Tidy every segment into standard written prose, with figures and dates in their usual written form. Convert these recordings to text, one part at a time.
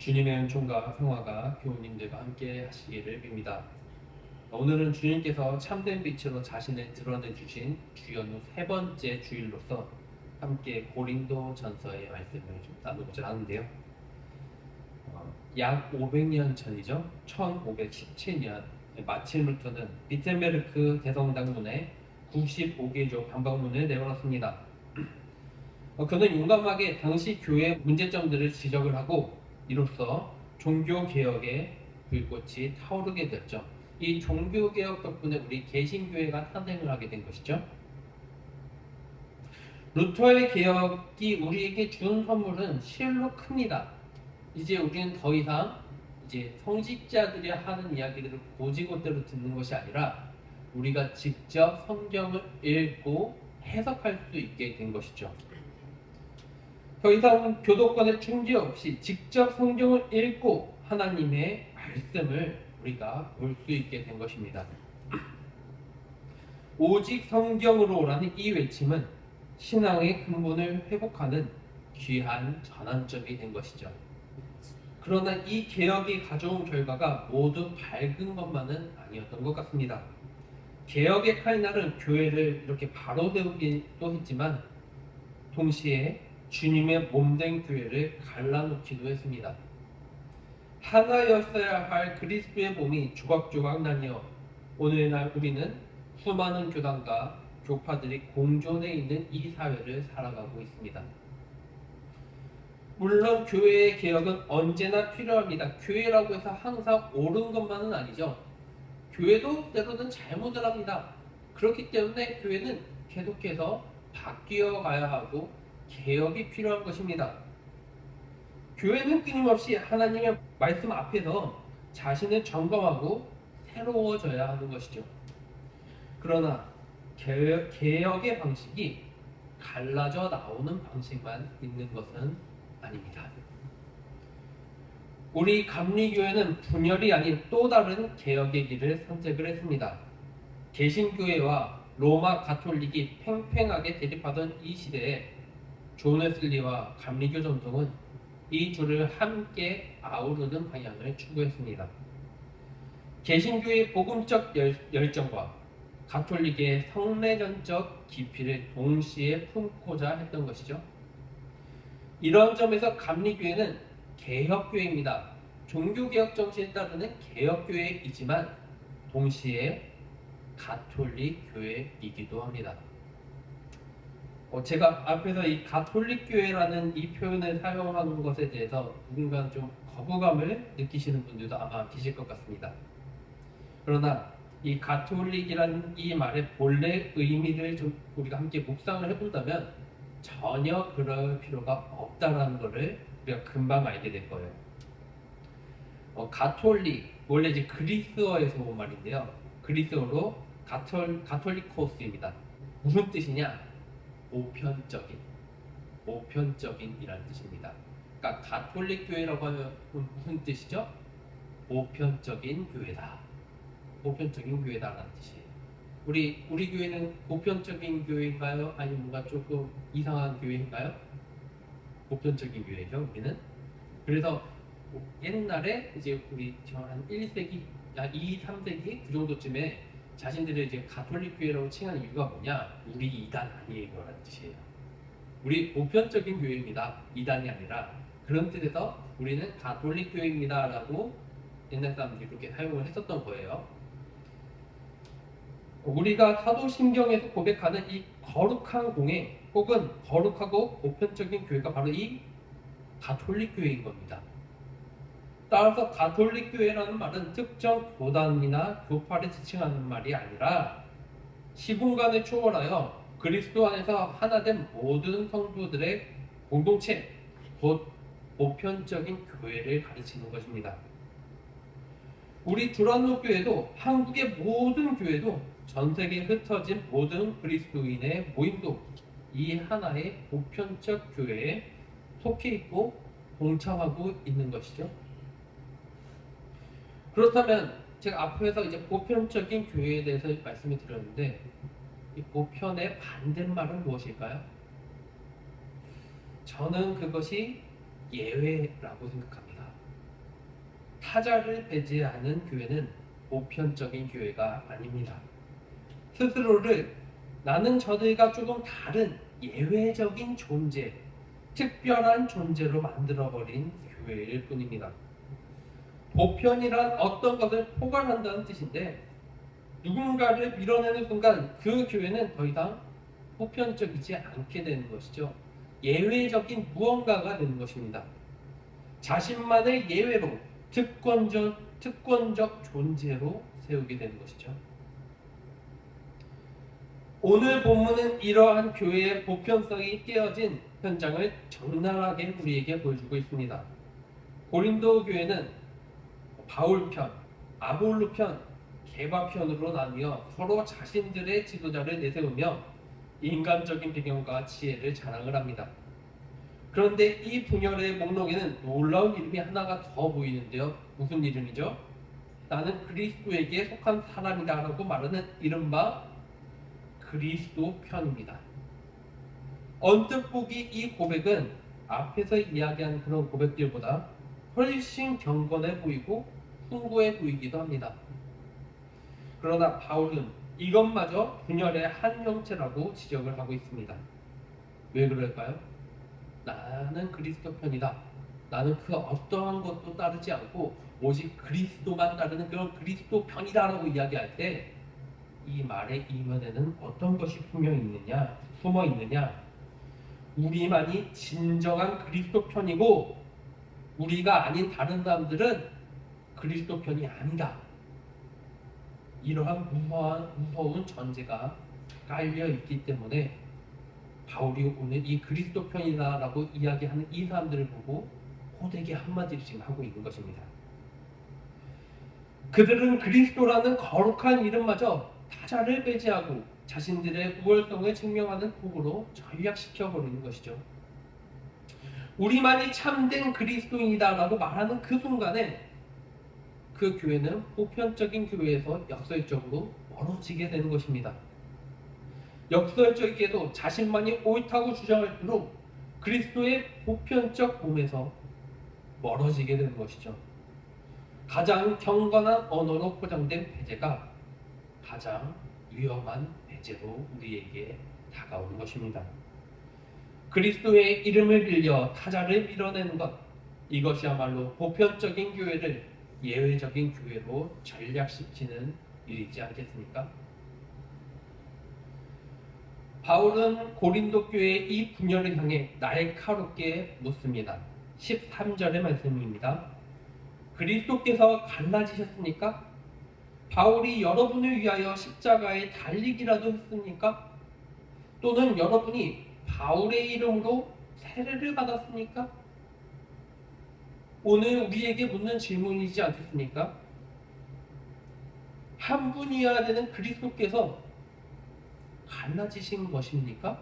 주님의 은총과 평화가 교우님들과 함께 하시기를 빕니다. 오늘은 주님께서 참된 빛으로 자신을 드러내 주신 주연 후 세 번째 주일로서 함께 고린도 전서의 말씀을 좀 나누고자 하는데요. 약 500년 전이죠. 1517년 마틴루터는 비텐베르크 대성당문에 95개조 반박문을 내걸었습니다. 그는 용감하게 당시 교회 문제점들을 지적을 하고 이로써 종교개혁의 불꽃이 타오르게 됐죠. 이 종교개혁 덕분에 우리 개신교회가 탄생을 하게 된 것이죠. 루터의 개혁이 우리에게 준 선물은 실로 큽니다. 이제 우리는 더 이상 성직자들이 하는 이야기들을 고지고대로 듣는 것이 아니라 우리가 직접 성경을 읽고 해석할 수 있게 된 것이죠. 더 이상 교도권의 중재 없이 직접 성경을 읽고 하나님의 말씀을 우리가 볼 수 있게 된 것입니다. 오직 성경으로 오라는 이 외침은 신앙의 근본을 회복하는 귀한 전환점이 된 것이죠. 그러나 이 개혁이 가져온 결과가 모두 밝은 것만은 아니었던 것 같습니다. 개혁의 칼날은 교회를 이렇게 바로 세우기도 했지만 동시에 주님의 몸된 교회를 갈라놓기도 했습니다. 하나였어야 할 그리스도의 몸이 조각조각 나뉘어 오늘날 우리는 수많은 교단과 교파들이 공존해 있는 이 사회를 살아가고 있습니다. 물론 교회의 개혁은 언제나 필요합니다. 교회라고 해서 항상 옳은 것만은 아니죠. 교회도 때로는 잘못을 합니다. 그렇기 때문에 교회는 계속해서 바뀌어 가야 하고 개혁이 필요한 것입니다. 교회는 끊임없이 하나님의 말씀 앞에서 자신을 점검하고 새로워져야 하는 것이죠. 그러나 개혁의 방식이 갈라져 나오는 방식만 있는 것은 아닙니다. 우리 감리교회는 분열이 아닌 또 다른 개혁의 길을 선택을 했습니다. 개신교회와 로마 가톨릭이 팽팽하게 대립하던 이 시대에 존 웨슬리와 감리교 전통은 이 둘을 함께 아우르는 방향을 추구했습니다. 개신교의 복음적 열정과 가톨릭의 성례전적 깊이를 동시에 품고자 했던 것이죠. 이런 점에서 감리교회는 개혁교회입니다. 종교개혁 정신에 따르는 개혁교회이지만 동시에 가톨릭 교회이기도 합니다. 제가 앞에서 이 가톨릭 교회라는 이 표현을 사용하는 것에 대해서 누군가 좀 거부감을 느끼시는 분들도 아마 계실 것 같습니다. 그러나 이 가톨릭이라는 이 말의 본래 의미를 좀 우리가 함께 묵상을 해본다면 전혀 그럴 필요가 없다라는 것을 우리가 금방 알게 될 거예요. 가톨릭, 원래 이제 그리스어에서 온 말인데요. 그리스어로 가톨리코스입니다. 무슨 뜻이냐? 보편적인이라는 뜻입니다. 그러니까 가톨릭 교회라고 하면 무슨 뜻이죠? 보편적인 교회다. 보편적인 교회다라는 뜻이에요. 우리 교회는 보편적인 교회인가요? 아니면 뭔가 조금 이상한 교회인가요? 보편적인 교회죠, 우리는. 그래서 옛날에 이제 우리 한 1세기, 2, 3세기 그 정도쯤에 자신들을 이제 가톨릭 교회라고 칭하는 이유가 뭐냐? 우리 이단 아니에요 라는 뜻이에요. 우리 보편적인 교회입니다. 이단이 아니라. 그런 뜻에서 우리는 가톨릭 교회입니다 라고 옛날 사람들이 그렇게 사용을 했었던 거예요. 우리가 사도신경에서 고백하는 이 거룩한 공예 혹은 거룩하고 보편적인 교회가 바로 이 가톨릭 교회인 겁니다. 따라서 가톨릭 교회라는 말은 특정 교단이나 교파를 지칭하는 말이 아니라 시공간을 초월하여 그리스도 안에서 하나된 모든 성도들의 공동체, 곧 보편적인 교회를 가르치는 것입니다. 우리 두란노 교회도 한국의 모든 교회도 전 세계에 흩어진 모든 그리스도인의 모임도 이 하나의 보편적 교회에 속해 있고 동참하고 있는 것이죠. 그렇다면 제가 앞에서 이제 보편적인 교회에 대해서 말씀을 드렸는데 이 보편의 반대말은 무엇일까요? 저는 그것이 예외라고 생각합니다. 타자를 배제하는 교회는 보편적인 교회가 아닙니다. 스스로를 나는 저들과 조금 다른 예외적인 존재, 특별한 존재로 만들어버린 교회일 뿐입니다. 보편이란 어떤 것을 포괄한다는 뜻인데, 누군가를 밀어내는 순간 그 교회는 더 이상 보편적이지 않게 되는 것이죠. 예외적인 무언가가 되는 것입니다. 자신만의 예외로 특권적 존재로 세우게 되는 것이죠. 오늘 본문은 이러한 교회의 보편성이 깨어진 현장을 적나라하게 우리에게 보여주고 있습니다. 고린도 교회는 바울 편, 아볼로 편, 게바 편으로 나뉘어 서로 자신들의 지도자를 내세우며 인간적인 배경과 지혜를 자랑을 합니다. 그런데 이 분열의 목록에는 놀라운 이름이 하나가 더 보이는데요. 무슨 이름이죠? 나는 그리스도에게 속한 사람이다 라고 말하는 이른바 그리스도 편입니다. 언뜻 보기 이 고백은 앞에서 이야기한 그런 고백들보다 훨씬 경건해 보이고 숭고해 보이기도 합니다. 그러나 바울은 이것마저 분열의 한 형체라고 지적을 하고 있습니다. 왜 그럴까요? 나는 그리스도 편이다. 나는 그 어떠한 것도 따르지 않고 오직 그리스도만 따르는 그런 그리스도 편이다라고 이야기할 때 이 말의 이면에는 어떤 것이 숨어 있느냐? 우리만이 진정한 그리스도 편이고 우리가 아닌 다른 사람들은 그리스도 편이 아니다. 이러한 무서운 전제가 깔려 있기 때문에 바울이 오늘 이 그리스도 편이다라고 이야기하는 이 사람들을 보고 호되게 한마디를 지금 하고 있는 것입니다. 그들은 그리스도라는 거룩한 이름마저 타자를 배제하고 자신들의 우월성을 증명하는 도구로 전략시켜버리는 것이죠. 우리만이 참된 그리스도인이다라고 말하는 그 순간에 그 교회는 보편적인 교회에서 역설적으로 멀어지게 되는 것입니다. 역설적이게도 자신만이 옳다고 주장할수록 그리스도의 보편적 몸에서 멀어지게 되는 것이죠. 가장 경건한 언어로 포장된 배제가 가장 위험한 배제로 우리에게 다가오는 것입니다. 그리스도의 이름을 빌려 타자를 밀어내는 것, 이것이야말로 보편적인 교회를 예외적인 교회로 전략시키는 일이지 않겠습니까? 바울은 고린도 교회의 이 분열을 향해 날카롭게 묻습니다. 13절의 말씀입니다. 그리스도께서 갈라지셨습니까? 바울이 여러분을 위하여 십자가에 달리기라도 했습니까? 또는 여러분이 바울의 이름으로 세례를 받았습니까? 오늘 우리에게 묻는 질문이지 않겠습니까? 한 분이어야 되는 그리스도께서 갈라지신 것입니까?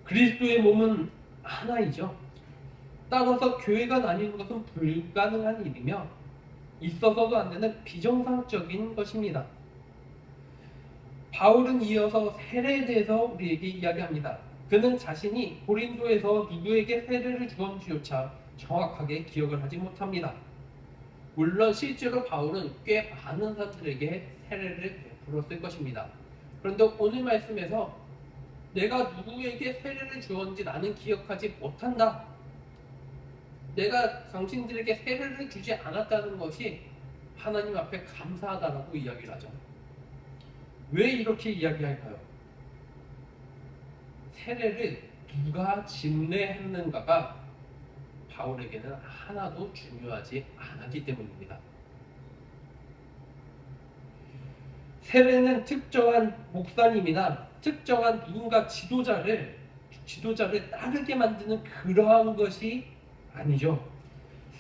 그리스도의 몸은 하나이죠. 따라서 교회가 나뉘는 것은 불가능한 일이며 있어서도 안 되는 비정상적인 것입니다. 바울은 이어서 세례에 대해서 우리에게 이야기합니다. 그는 자신이 고린도에서 누구에게 세례를 주었는지조차 정확하게 기억을 하지 못합니다. 물론 실제로 바울은 꽤 많은 사람들에게 세례를 베풀었을 것입니다. 그런데 오늘 말씀에서 내가 누구에게 세례를 주었는지 나는 기억하지 못한다. 내가 당신들에게 세례를 주지 않았다는 것이 하나님 앞에 감사하다라고 이야기를 하죠. 왜 이렇게 이야기할까요? 세례를 누가 집례했는가가 바울에게는 하나도 중요하지 않았기 때문입니다. 세례는 특정한 목사님이나 특정한 누군가 지도자를 따르게 만드는 그러한 것이 아니죠.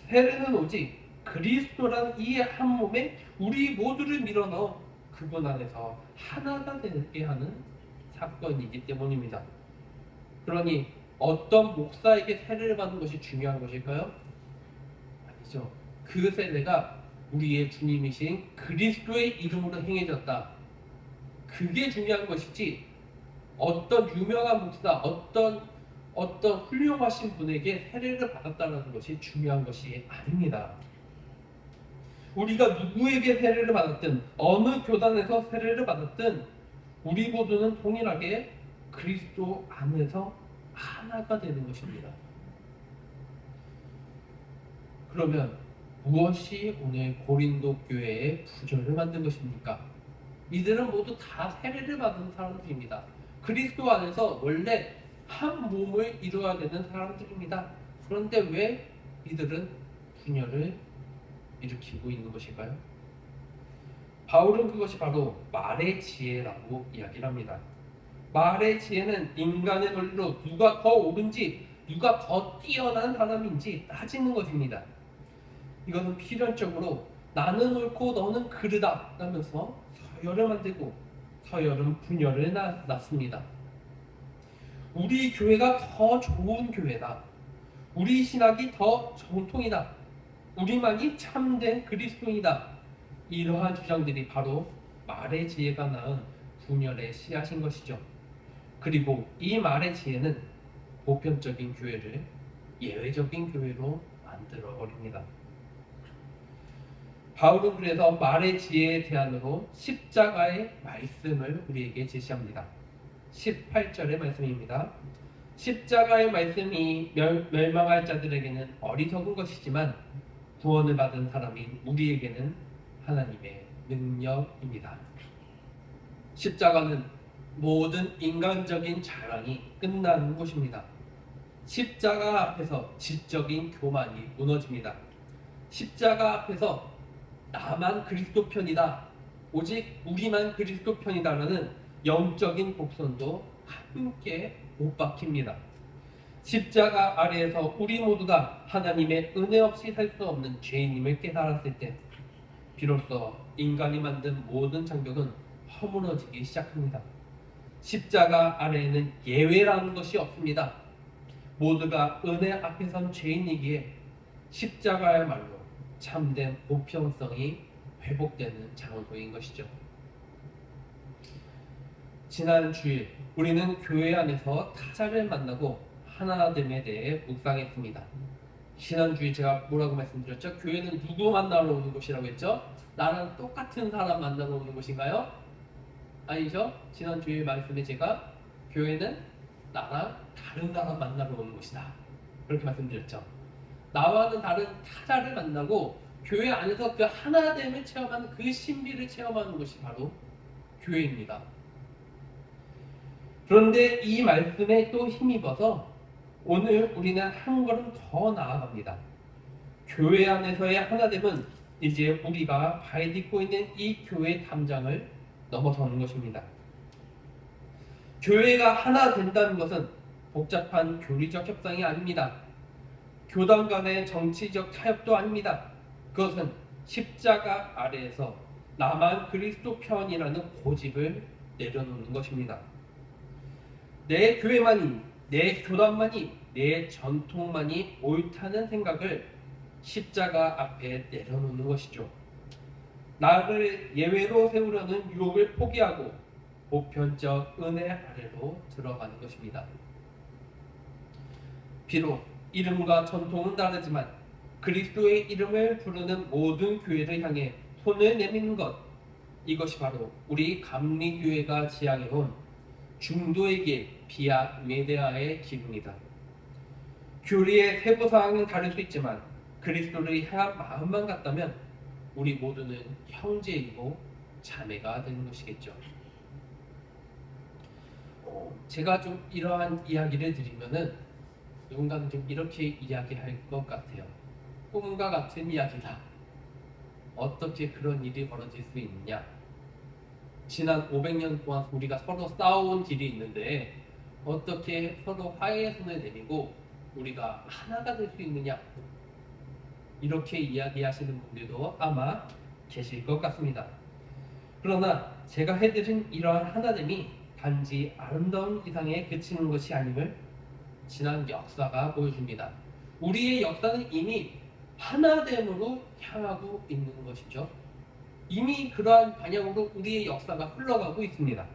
세례는 오직 그리스도라는 이 한 몸에 우리 모두를 밀어넣어 그분 안에서 하나가 되게 하는 사건이기 때문입니다. 그러니 어떤 목사에게 세례를 받는 것이 중요한 것일까요? 아니죠. 그 세례가 우리의 주님이신 그리스도의 이름으로 행해졌다. 그게 중요한 것이지 어떤 유명한 목사, 어떤 어떤 훌륭하신 분에게 세례를 받았다는 것이 중요한 것이 아닙니다. 우리가 누구에게 세례를 받았든 어느 교단에서 세례를 받았든 우리 모두는 동일하게 그리스도 안에서 하나가 되는 것입니다. 그러면 무엇이 오늘 고린도 교회의 부조를 만든 것입니까? 이들은 모두 다 세례를 받은 사람들입니다. 그리스도 안에서 원래 한 몸을 이루어야 되는 사람들입니다. 그런데 왜 이들은 분열을 일으키고 있는 것일까요? 바울은 그것이 바로 말의 지혜라고 이야기를 합니다. 말의 지혜는 인간의 논리로 누가 더 옳은지, 누가 더 뛰어난 사람인지 따지는 것입니다. 이것은 필연적으로 나는 옳고 너는 그르다 라면서 서열을 만들고 서열은 분열을 낳습니다. 우리 교회가 더 좋은 교회다. 우리 신학이 더 정통이다. 우리만이 참된 그리스도인이다. 이러한 주장들이 바로 말의 지혜가 낳은 분열의 씨앗인 것이죠. 그리고 이 말의 지혜는 보편적인 교회를 예외적인 교회로 만들어 버립니다. 바울은 그래서 말의 지혜의 대안으로 십자가의 말씀을 우리에게 제시합니다. 18절의 말씀입니다. 십자가의 말씀이 멸망할 자들에게는 어리석은 것이지만 구원을 받은 사람인 우리에게는 하나님의 능력입니다. 십자가는 모든 인간적인 자랑이 끝나는 곳입니다. 십자가 앞에서 지적인 교만이 무너집니다. 십자가 앞에서 나만 그리스도 편이다, 오직 우리만 그리스도 편이다라는 영적인 복선도 함께 못 박힙니다. 십자가 아래에서 우리 모두가 하나님의 은혜 없이 살 수 없는 죄인임을 깨달았을 때 비로소 인간이 만든 모든 장벽은 허물어지기 시작합니다. 십자가 아래에는 예외라는 것이 없습니다. 모두가 은혜 앞에 선 죄인이기에 십자가야말로 참된 보편성이 회복되는 장소인 것이죠. 지난 주일 우리는 교회 안에서 타자를 만나고 하나됨에 대해 묵상했습니다. 지난주에 제가 뭐라고 말씀드렸죠? 교회는 누구 만나러 오는 곳이라고 했죠? 나랑 똑같은 사람 만나러 오는 곳인가요? 아니죠? 지난주에 말씀에 제가 교회는 나랑 다른 사람 만나러 오는 곳이다, 그렇게 말씀드렸죠. 나와는 다른 타자를 만나고 교회 안에서 그 하나됨을 체험하는, 그 신비를 체험하는 것이 바로 교회입니다. 그런데 이 말씀에 또 힘입어서 오늘 우리는 한 걸음 더 나아갑니다. 교회 안에서의 하나됨은 이제 우리가 발 딛고 있는 이 교회 담장을 넘어서는 것입니다. 교회가 하나 된다는 것은 복잡한 교리적 협상이 아닙니다. 교단 간의 정치적 타협도 아닙니다. 그것은 십자가 아래에서 나만 그리스도 편이라는 고집을 내려놓는 것입니다. 내 교회만이, 내 교단만이, 내 전통만이 옳다는 생각을 십자가 앞에 내려놓는 것이죠. 나를 예외로 세우려는 유혹을 포기하고 보편적 은혜 아래로 들어가는 것입니다. 비록 이름과 전통은 다르지만 그리스도의 이름을 부르는 모든 교회를 향해 손을 내미는 것, 이것이 바로 우리 감리교회가 지향해온 중도의 길, 비아 메데아의 길입니다. 교리의 세부사항은 다를 수 있지만 그리스도를 향한 마음만 같다면 우리 모두는 형제이고 자매가 되는 것이겠죠. 제가 좀 이러한 이야기를 드리면은 누군가는 좀 이렇게 이야기할 것 같아요. 꿈과 같은 이야기다. 어떻게 그런 일이 벌어질 수 있느냐? 지난 500년 동안 우리가 서로 싸워온 길이 있는데 어떻게 서로 화해의 손을 내밀고 우리가 하나가 될 수 있느냐? 이렇게 이야기하시는 분들도 아마 계실 것 같습니다. 그러나 제가 해드린 이러한 하나됨이 단지 아름다운 이상에 그치는 것이 아님을 지난 역사가 보여줍니다. 우리의 역사는 이미 하나됨으로 향하고 있는 것이죠. 이미 그러한 방향으로 우리의 역사가 흘러가고 있습니다.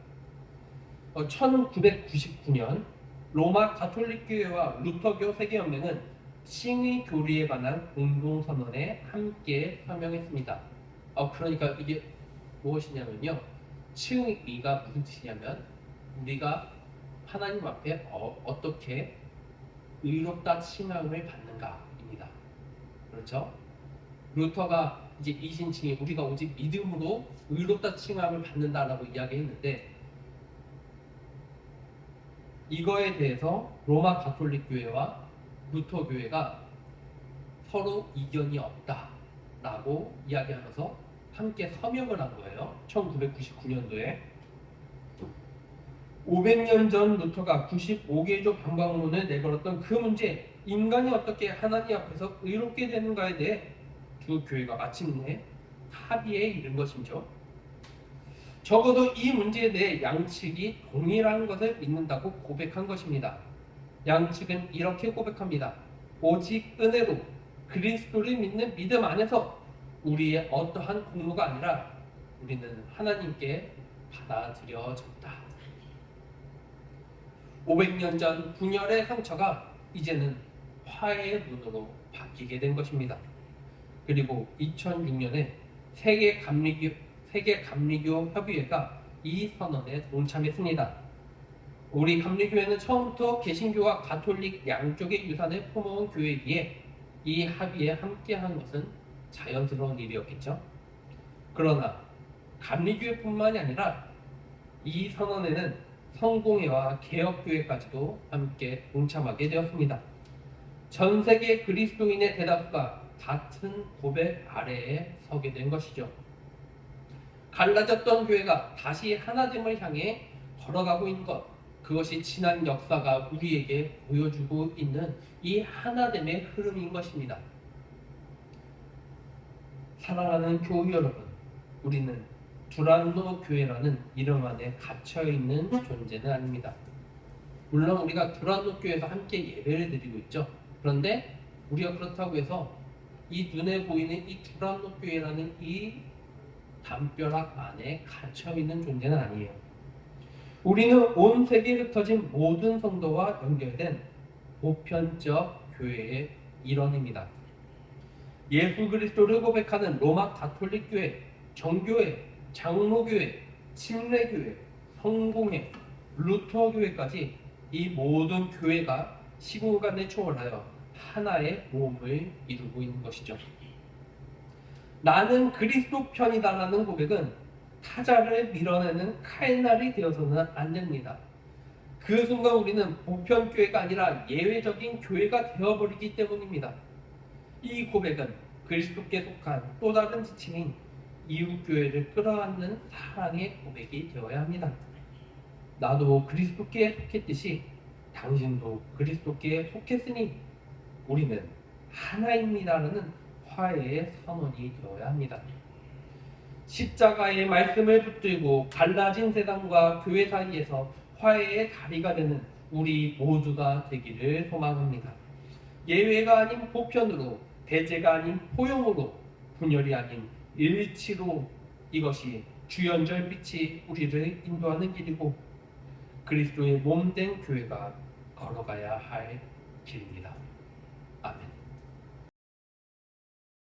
1999년 로마 가톨릭 교회와 루터교 세계연맹은 칭의 교리에 관한 공동선언에 함께 서명했습니다. 그러니까 이게 무엇이냐면요. 칭의가 무슨 뜻이냐면 우리가 하나님 앞에 어떻게 의롭다 칭함을 받는가입니다. 그렇죠? 루터가 이제 이신칭의 우리가 오직 믿음으로 의롭다 칭함을 받는다라고 이야기했는데 이거에 대해서 로마 가톨릭 교회와 루터 교회가 서로 이견이 없다라고 이야기하면서 함께 서명을 한 거예요. 1999년도에 500년 전 루터가 95개조 방법론을 내걸었던 그 문제, 인간이 어떻게 하나님 앞에서 의롭게 되는가에 대해 두 교회가 마침내 합의에 이른 것이죠. 적어도 이 문제에 대해 양측이 동일한 것을 믿는다고 고백한 것입니다. 양측은 이렇게 고백합니다. 오직 은혜로 그리스도를 믿는 믿음 안에서 우리의 어떠한 공로가 아니라 우리는 하나님께 받아들여졌다. 500년 전 분열의 상처가 이제는 화해의 문으로 바뀌게 된 것입니다. 그리고 2006년에 세계 감리교 협의회가 이 선언에 동참했습니다. 우리 감리교회는 처음부터 개신교와 가톨릭 양쪽의 유산을 품어온 교회이기에 이 합의에 함께한 것은 자연스러운 일이었겠죠. 그러나 감리교회뿐만이 아니라 이 선언에는 성공회와 개혁교회까지도 함께 동참하게 되었습니다. 전 세계 그리스도인의 대다수가 같은 고백 아래에 서게 된 것이죠. 갈라졌던 교회가 다시 하나됨을 향해 걸어가고 있는 것, 그것이 지난 역사가 우리에게 보여주고 있는 이 하나됨의 흐름인 것입니다. 사랑하는 교우 여러분, 우리는 두란노 교회라는 이름 안에 갇혀있는 존재는 아닙니다. 물론 우리가 두란노 교회에서 함께 예배를 드리고 있죠. 그런데 우리가 그렇다고 해서 이 눈에 보이는 이 두란노 교회라는 이 담벼락 안에 갇혀있는 존재는 아니에요. 우리는 온 세계에 흩어진 모든 성도와 연결된 보편적 교회의 일원입니다. 예수 그리스도를 고백하는 로마 가톨릭 교회, 정교회, 장로교회, 침례교회, 성공회, 루터교회까지 이 모든 교회가 시공간에 초월하여 하나의 몸을 이루고 있는 것이죠. 나는 그리스도 편이다라는 고백은 타자를 밀어내는 칼날이 되어서는 안 됩니다. 그 순간 우리는 보편교회가 아니라 예외적인 교회가 되어버리기 때문입니다. 이 고백은 그리스도께 속한 또 다른 지침인 이웃교회를 끌어안는 사랑의 고백이 되어야 합니다. 나도 그리스도께 속했듯이 당신도 그리스도께 속했으니 우리는 하나입니다라는 화해의 선언이 되어야 합니다. 십자가의 말씀을 붙들고 갈라진 세상과 교회 사이에서 화해의 다리가 되는 우리 모두가 되기를 소망합니다. 예외가 아닌 보편으로, 대제가 아닌 포용으로, 분열이 아닌 일치로 이것이 주연절 빛이 우리를 인도하는 길이고 그리스도의 몸된 교회가 걸어가야 할 길입니다.